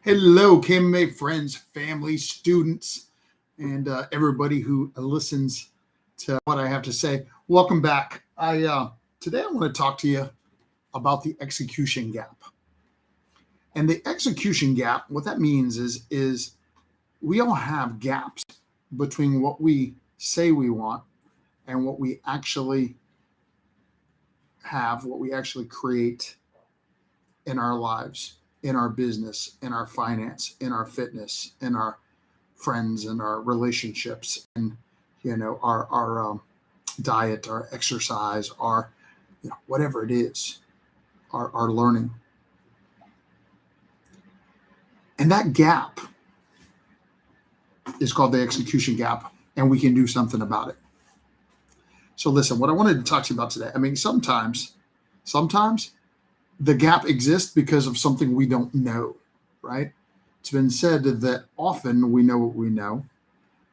Hello, KMA friends, family, students, and everybody who listens to what I have to say. Welcome back. I Today I want to talk to you about the execution gap. And the execution gap, what that means is we all have gaps between what we say we want and what we actually have, what we actually create in our lives, in our business, in our finance, in our fitness, in our friends and our relationships, and our diet, our exercise, our whatever it is, our learning. And that gap is called the execution gap, and we can do something about it. So listen, what I wanted to talk to you about today, sometimes the gap exists because of something we don't know, right? It's been said that often we know what we know.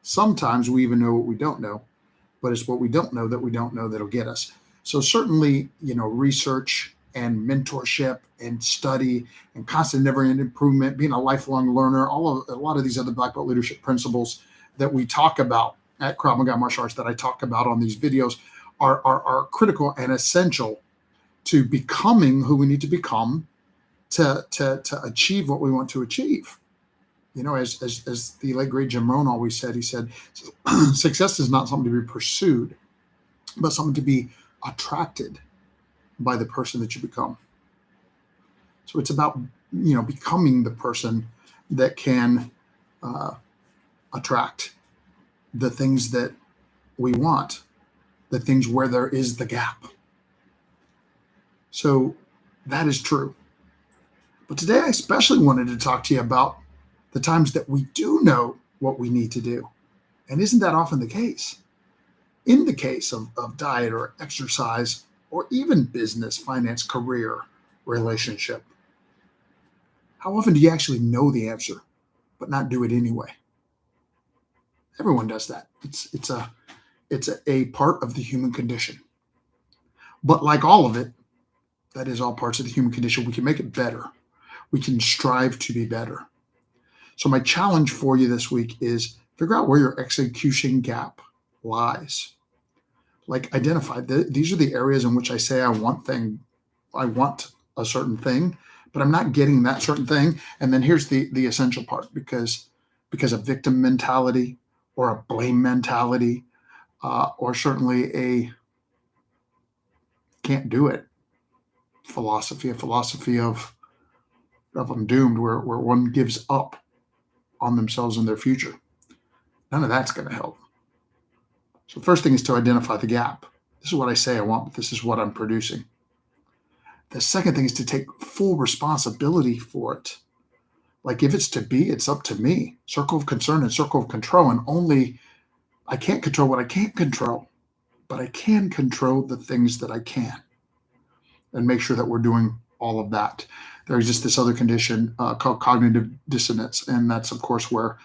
Sometimes we even know what we don't know, but it's what we don't know that'll get us. So certainly, research and mentorship and study and constant never-ending improvement, being a lifelong learner, a lot of these other Black Belt leadership principles that we talk about at Krav Maga Martial Arts, that I talk about on these videos, are critical and essential to becoming who we need to become to achieve what we want to achieve. As the late great Jim Rohn always said, he said, success is not something to be pursued, but something to be attracted by the person that you become. So it's about, becoming the person that can attract the things that we want, the things where there is the gap. So that is true. But today I especially wanted to talk to you about the times that we do know what we need to do. And isn't that often the case? In the case of diet or exercise, or even business, finance, career, relationship, how often do you actually know the answer, but not do it anyway? Everyone does that. It's a part of the human condition. But like all of it, that is all parts of the human condition. We can make it better. We can strive to be better. So my challenge for you this week is figure out where your execution gap lies. Like identify, these are the areas in which I say I want a certain thing, but I'm not getting that certain thing. And then here's the essential part, because of victim mentality or a blame mentality, or certainly a can't do it philosophy, a philosophy of I'm doomed, where one gives up on themselves and their future. None of that's going to help. So the first thing is to identify the gap. This is what I say I want, but this is what I'm producing. The second thing is to take full responsibility for it. Like if it's to be, it's up to me. Circle of concern and circle of control. And only I can't control what I can't control, but I can control the things that I can, and make sure that we're doing all of that. There exists this other condition called cognitive dissonance, and that's, of course, where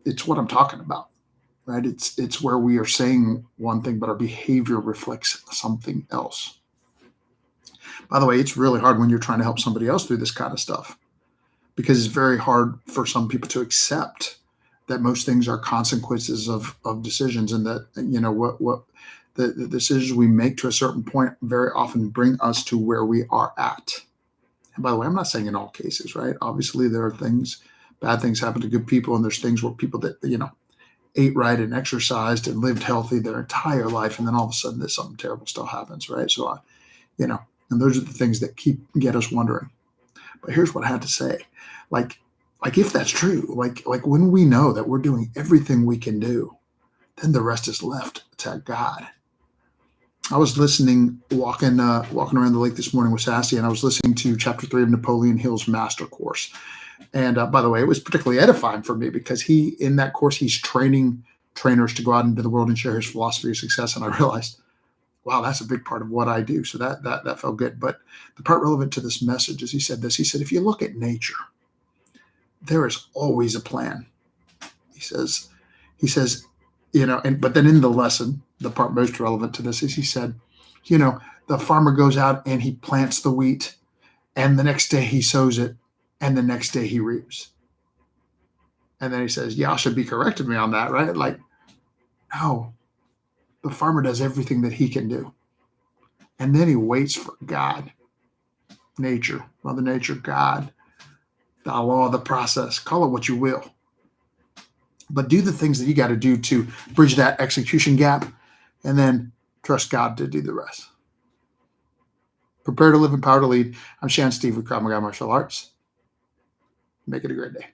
it's what I'm talking about, right? It's where we are saying one thing, but our behavior reflects something else. By the way, it's really hard when you're trying to help somebody else through this kind of stuff, because it's very hard for some people to accept that most things are consequences of decisions, and that, what the decisions we make to a certain point very often bring us to where we are at. And by the way, I'm not saying in all cases, right? Obviously, there are bad things happen to good people, and there's things where people that, ate right and exercised and lived healthy their entire life, and then all of a sudden something terrible still happens, right? So, and those are the things that get us wondering. But here's what I had to say. Like if that's true, like when we know that we're doing everything we can do, then the rest is left to God. I was walking around the lake this morning with Sassy, and I was listening to Chapter 3 of Napoleon Hill's Master Course. And by the way, it was particularly edifying for me, because in that course, he's training trainers to go out into the world and share his philosophy of success. And I realized, wow, that's a big part of what I do. So that felt good. But the part relevant to this message is he said, if you look at nature, there is always a plan. He says, but then in the lesson, the part most relevant to this is he said, the farmer goes out and he plants the wheat, and the next day he sows it, and the next day he reaps. And then he says, y'all should be correcting me on that, right? Like, no, the farmer does everything that he can do. And then he waits for God, nature, Mother Nature, God, the law, the process, call it what you will. But do the things that you got to do to bridge that execution gap, and then trust God to do the rest. Prepare to live, empower to lead. I'm Shan Steve with Krav Maga Martial Arts. Make it a great day.